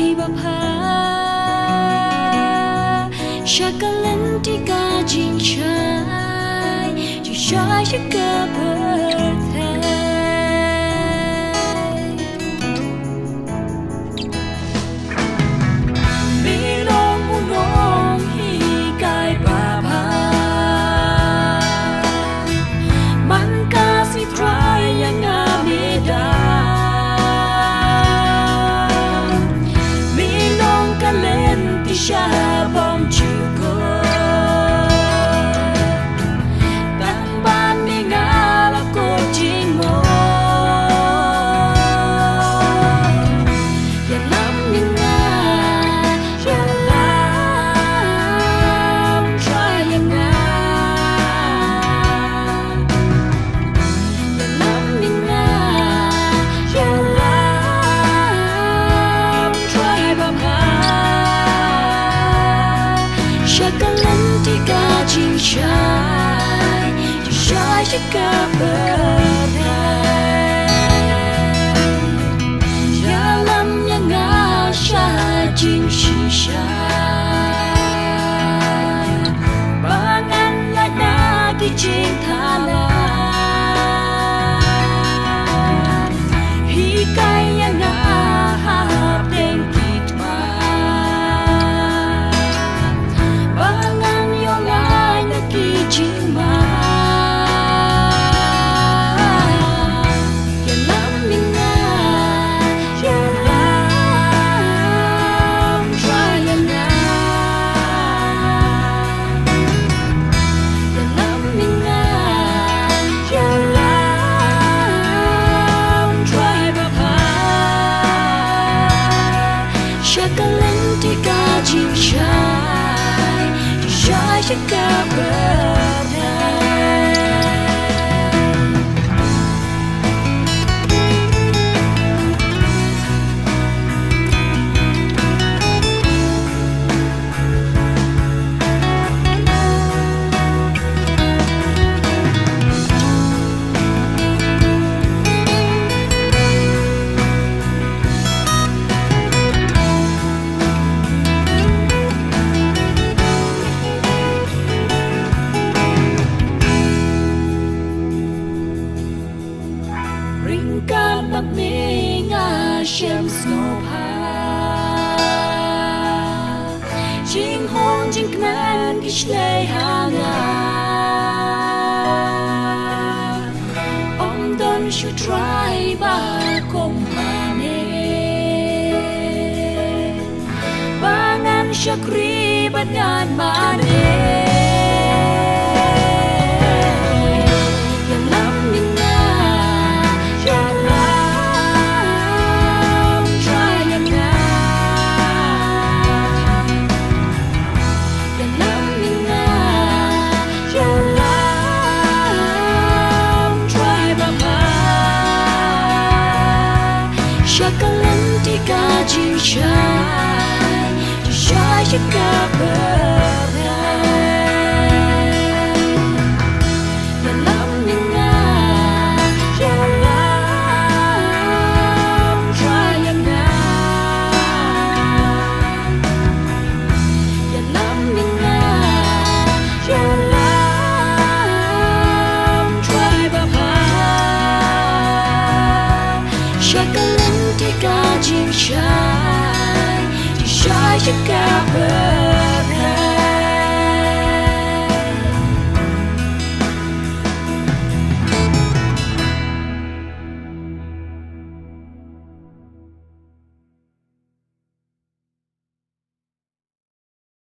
try bập hà shakalan tika jing chai chỉ try chaka bờ Sha bom chiu go tan ban mi nga la ko jing mo ya lam mi nga ya lam try ya nga ya lam mi nga ya lam try bom ha shakalan tika jing chai chỉ try chaka bờ ya lam ya nga sha jing shi sha bangan la na ki jing thala hi kai ya nga ha plen kit ma Chima ya lam mi nga ya lam try ya nga ya lam mi nga ya lam try ba pa shakalan tika jing chai try chaka bờ Ringkat mi nga shem snow pa jing hong jing kman kish lay hanga om don shu try ba kom mane bangan shakri bat ngan mane shakalan tika jing chai try chaka bờ ya lam mi nga ya lam try ya nga ya lam mi nga ya lam try ba pa shakalan tika jing chai try chaka bờ